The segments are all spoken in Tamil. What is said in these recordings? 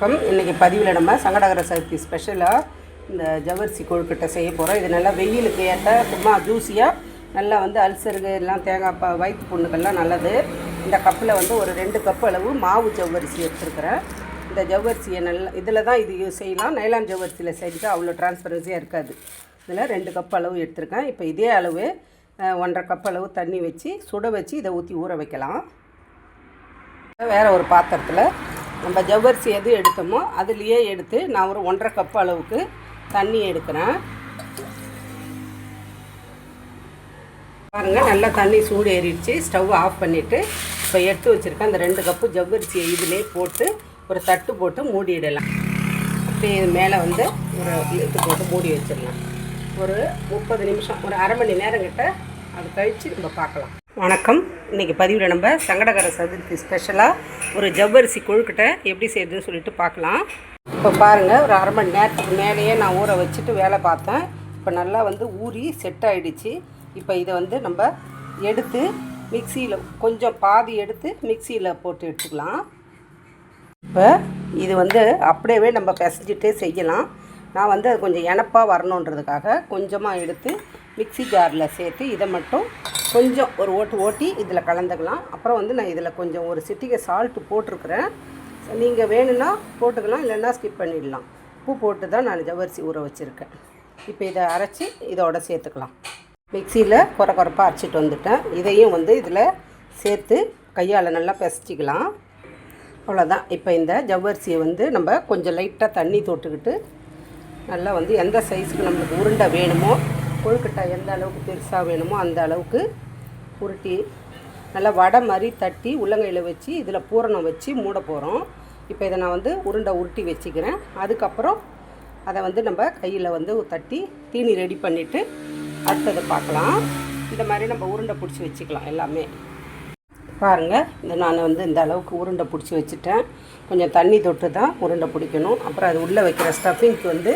இன்றைக்கி பதிவில் நம்ம சங்கடகர சதுர்த்தி ஸ்பெஷலாக இந்த ஜவ்வரிசி கொழுக்கட்டை செய்ய போகிறோம். இது நல்லா வெயிலுக்கு ஏற்ற சும்மா ஜூஸியாக நல்லா வந்து அல்சருக்கு எல்லாம் தேங்காய் வயிற்று புண்ணுக்கெல்லாம் நல்லது. இந்த கப்பில் வந்து ஒரு 2 கப் அளவு மாவு ஜவ்வரிசி எடுத்துருக்கிறேன். இந்த ஜவ்வரிசியை நல்லா இதில் தான் இது செய்யலாம். நைலான் ஜவ்வரிசியில் செஞ்சால் அவ்வளோ டிரான்ஸ்பரன்சியாக இருக்காது. இதில் 2 கப் அளவு எடுத்துருக்கேன். இப்போ இதே அளவு 1.5 கப் அளவு தண்ணி வச்சு சுட வச்சு இதை ஊற்றி ஊற வைக்கலாம். வேறு ஒரு பாத்திரத்தில் நம்ம ஜவ்வரிசி எது எடுத்தோமோ அதுலேயே எடுத்து நான் ஒரு 1.5 கப் அளவுக்கு தண்ணி எடுக்கிறேன். பாருங்கள், நல்லா தண்ணி சூடு ஏறிடுச்சு. ஸ்டவ் ஆஃப் பண்ணிவிட்டு இப்போ எடுத்து வச்சுருக்கேன் அந்த 2 கப்பு ஜவ்வரிசியை இதிலே போட்டு ஒரு தட்டு போட்டு மூடிடலாம். அப்படியே இது மேலே வந்து ஒரு இழுத்து போட்டு மூடி வச்சிடலாம். ஒரு 30 நிமிஷம், ஒரு அரை மணி நேரம் கிட்ட அது கழித்து நம்ம பார்க்கலாம். வணக்கம். இன்றைக்கி பதிவில் நம்ம சங்கடகர சதுர்த்தி ஸ்பெஷலாக ஒரு ஜவ்வரிசி கொழுக்கட்டை எப்படி செய்யுதுன்னு சொல்லிட்டு பார்க்கலாம். இப்போ பாருங்கள், ஒரு அரை மணி நேரத்துக்கு மேலேயே நான் ஊற வச்சுட்டு வேலை பார்த்தேன். இப்போ நல்லா வந்து ஊறி செட் ஆகிடுச்சு. இப்போ இதை வந்து நம்ம எடுத்து மிக்சியில் கொஞ்சம் பாதி எடுத்து மிக்சியில் போட்டு எடுத்துக்கலாம். இப்போ இது வந்து அப்படியே நம்ம பிசைஞ்சிட்டே செய்யலாம். நான் வந்து அது கொஞ்சம் இனப்பாக வரணுன்றதுக்காக கொஞ்சமாக எடுத்து மிக்சி ஜாரில் சேர்த்து இதை மட்டும் கொஞ்சம் ஒரு ஓட்டி இதில் கலந்துக்கலாம். அப்புறம் வந்து நான் இதில் கொஞ்சம் ஒரு சிட்டிகை சால்ட்டு போட்டிருக்கிறேன். நீங்கள் வேணும்னா போட்டுக்கலாம், இல்லைன்னா ஸ்கிப் பண்ணிடலாம். உப்பு போட்டு தான் நான் ஜவ்வரிசி ஊற வச்சுருக்கேன். இப்போ இதை அரைச்சி இதோட சேர்த்துக்கலாம். மிக்சியில் குறைப்பாக அரைச்சிட்டு வந்துட்டேன். இதையும் வந்து இதில் சேர்த்து கையால் நல்லா பிசைச்சிக்கலாம். அவ்வளோதான். இப்போ இந்த ஜவ்வரிசியை வந்து நம்ம கொஞ்சம் லைட்டாக தண்ணி தொட்டுக்கிட்டு நல்லா வந்து எந்த சைஸுக்கு நம்மளுக்கு உருண்டை வேணுமோ, கொழுக்கட்டை எந்த அளவுக்கு பெருசாக வேணுமோ அந்த அளவுக்கு உருட்டி நல்லா வடை மாதிரி தட்டி உள்ளங்கையில் வச்சு இதில் பூரணம் வச்சு மூட போகிறோம். இப்போ இதை நான் வந்து உருண்டை உருட்டி வச்சுக்கிறேன். அதுக்கப்புறம் அதை வந்து நம்ம கையில் வந்து தட்டி தீனி ரெடி பண்ணிவிட்டு அடுத்ததை பார்க்கலாம். இந்த மாதிரி நம்ம உருண்டை பிடிச்சி வச்சுக்கலாம் எல்லாமே. பாருங்கள், நான் வந்து இந்த அளவுக்கு உருண்டை பிடிச்சி வச்சுட்டேன். கொஞ்சம் தண்ணி தொட்டு தான் உருண்டை பிடிக்கணும். அப்புறம் அது உள்ளே வைக்கிற ஸ்டஃபிங்க்கு வந்து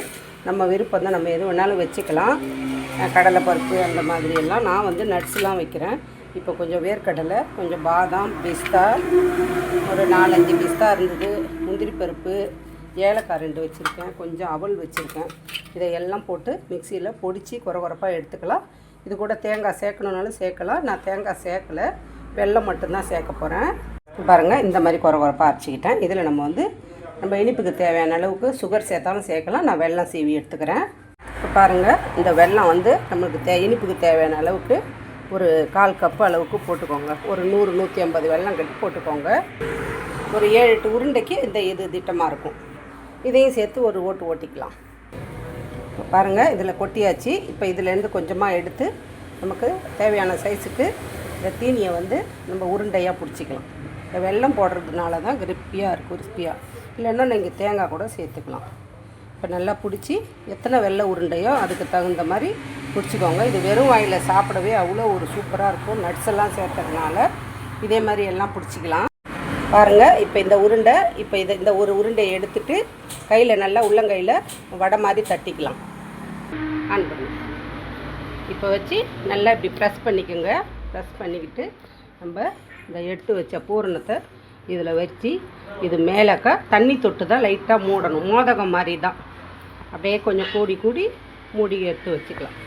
நம்ம விருப்பம் தான், நம்ம எது வேணாலும் வச்சுக்கலாம். கடலைப்பருப்பு அந்த மாதிரி எல்லாம் நான் வந்து நட்ஸ்லாம் வைக்கிறேன். இப்போ கொஞ்சம் வேர்க்கடலை, கொஞ்சம் பாதாம், பிஸ்தா, ஒரு 4-5 பிஸ்தா இருந்தது, முந்திரி பருப்பு, ஏலக்காய் 2 வச்சுருக்கேன், கொஞ்சம் அவல் வச்சுருக்கேன். இதையெல்லாம் போட்டு மிக்சியில் பொடிச்சு குறைப்பாக எடுத்துக்கலாம். இது கூட தேங்காய் சேர்க்கணுன்னாலும் சேர்க்கலாம். நான் தேங்காய் சேர்க்கலை, வெல்லம் மட்டும்தான் சேர்க்க போகிறேன். பாருங்கள், இந்த மாதிரி குறைப்பாக அரைச்சிக்கிட்டேன். இதில் நம்ம இனிப்புக்கு தேவையான அளவுக்கு சுகர் சேர்த்தாலும் சேர்க்கலாம். நான் வெல்லம் சீவி எடுத்துக்கிறேன். இப்போ பாருங்கள், இந்த வெல்லம் வந்து நம்மளுக்கு இனிப்புக்கு தேவையான அளவுக்கு ஒரு 1/4 கப்பு அளவுக்கு போட்டுக்கோங்க. ஒரு 100-150 வெல்லம் கட்டி போட்டுக்கோங்க. ஒரு 7-8 உருண்டைக்கு இது திட்டமாக இருக்கும். இதையும் சேர்த்து ஒரு ஓட்டிக்கலாம். இப்போ பாருங்கள், இதில் கொட்டியாச்சு. இப்போ இதிலேருந்து கொஞ்சமாக எடுத்து நமக்கு தேவையான சைஸுக்கு இந்த தீனியை வந்து நம்ம உருண்டையாக பிடிச்சிக்கலாம். இந்த வெல்லம் போடுறதுனால தான் கிறிஸ்பியாக இல்லைன்னா நீங்கள் தேங்காய் கூட சேர்த்துக்கலாம். இப்போ நல்லா பிடிச்சி எத்தனை வெள்ளை உருண்டையோ அதுக்கு தகுந்த மாதிரி பிடிச்சிக்கோங்க. இது வெறும் வாயில் சாப்பிடவே அவ்வளோ ஒரு சூப்பராக இருக்கும். நட்ஸ் எல்லாம் சேர்த்ததுனால இதே மாதிரி எல்லாம் பிடிச்சிக்கலாம். பாருங்கள், இப்போ இந்த ஒரு உருண்டையை எடுத்துகிட்டு கையில் நல்லா உள்ளங்கையில் வடை மாதிரி தட்டிக்கலாம். ஆன் பண்ணி இப்போ வச்சு நல்லா இப்படி ப்ரெஸ் பண்ணிக்கோங்க. ப்ரெஸ் பண்ணிக்கிட்டு நம்ம இந்த எடுத்து வச்ச பூரணத்தை இதில் வச்சு இது மேலக்கா தண்ணி தொட்டு தான் லைட்டாக மூடணும். மோதகம் மாதிரி தான். அப்படியே கொஞ்சம் கூடி மூடி எடுத்து வச்சுக்கலாம்.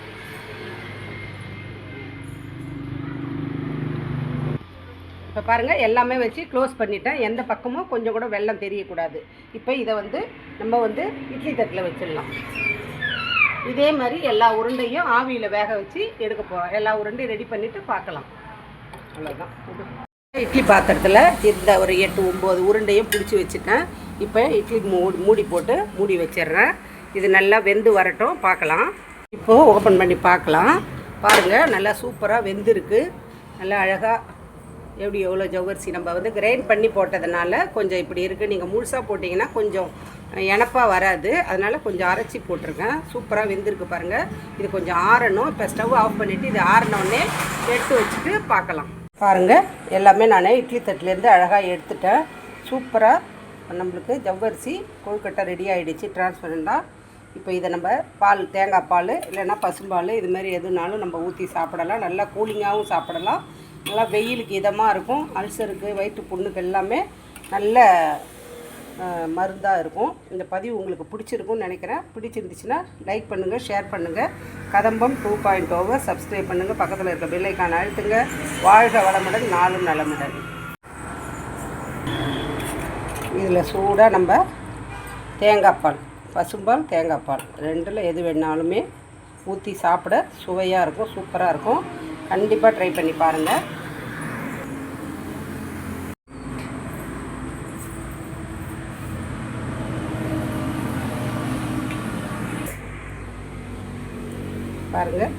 இப்போ பாருங்கள், எல்லாமே வச்சு க்ளோஸ் பண்ணிட்டேன். எந்த பக்கமும் கொஞ்சம் கூட வெல்லம் தெரியக்கூடாது. இப்போ இதை வந்து நம்ம வந்து இட்லி தட்டில் வச்சிடலாம். இதே மாதிரி எல்லா உருண்டையும் ஆவியில் வேக வச்சு எடுக்க போகிறோம். எல்லா உருண்டையும் ரெடி பண்ணிவிட்டு பார்க்கலாம். அவ்வளோதான். இட்லி பாத்திரத்தில் இந்த ஒரு 8-9 உருண்டையும் பிடிச்சி வச்சுட்டேன். இப்போ இட்லி மூடி போட்டு மூடி வச்சிடுறேன். இது நல்லா வெந்து வரட்டும், பார்க்கலாம். இப்போது ஓப்பன் பண்ணி பார்க்கலாம். பாருங்கள், நல்லா சூப்பராக வெந்திருக்கு. நல்லா அழகாக எவ்வளோ ஜவ்வரிசி நம்ம வந்து கிரைண்ட் பண்ணி போட்டதுனால கொஞ்சம் இப்படி இருக்குது. நீங்கள் முழுசாக போட்டிங்கன்னா கொஞ்சம் இனப்பாக வராது. அதனால் கொஞ்சம் அரைச்சி போட்டிருக்கேன். சூப்பராக வெந்திருக்கு பாருங்கள். இது கொஞ்சம் ஆறணும். இப்போ ஸ்டவ் ஆஃப் பண்ணிவிட்டு இது ஆறினோடனே எடுத்து வச்சுட்டு பார்க்கலாம். பாருங்கள், எல்லாமே நான் இட்லி தட்டிலேருந்து அழகாக எடுத்துட்டேன். சூப்பராக நம்மளுக்கு ஜவ்வரிசி கொழுக்கட்டை ரெடி ஆகிடுச்சு டிரான்ஸ்பரண்டாக. இப்போ இதை நம்ம தேங்காய் பால் இல்லைன்னா பசும்பால் இதுமாரி எதுனாலும் நம்ம ஊற்றி சாப்பிடலாம். நல்லா கூலிங்காகவும் சாப்பிடலாம். நல்லா வெயிலுக்கு இதமாக இருக்கும். அல்சருக்கு, வயிற்று புண்ணுக்கு எல்லாமே நல்ல மருந்தாக இருக்கும். இந்த பதிவு உங்களுக்கு பிடிச்சிருக்கும்னு நினைக்கிறேன். பிடிச்சிருந்துச்சுன்னா லைக் பண்ணுங்கள், ஷேர் பண்ணுங்கள். கதம்பம் 2.0 சப்ஸ்கிரைப் பண்ணுங்கள். பக்கத்தில் இருக்க பெல் ஐக்கானை அழுத்துங்க. வாழ்க வளமுடன், நாளும் நலமுடன். இதில் சூடாக நம்ம தேங்காய் பால், பசும்பால், தேங்காய் பால் ரெண்டில் எது வேணாலுமே ஊற்றி சாப்பிட சுவையாக இருக்கும், சூப்பராக இருக்கும். கண்டிப்பாக ட்ரை பண்ணி பாருங்கள். பாருங்கள்.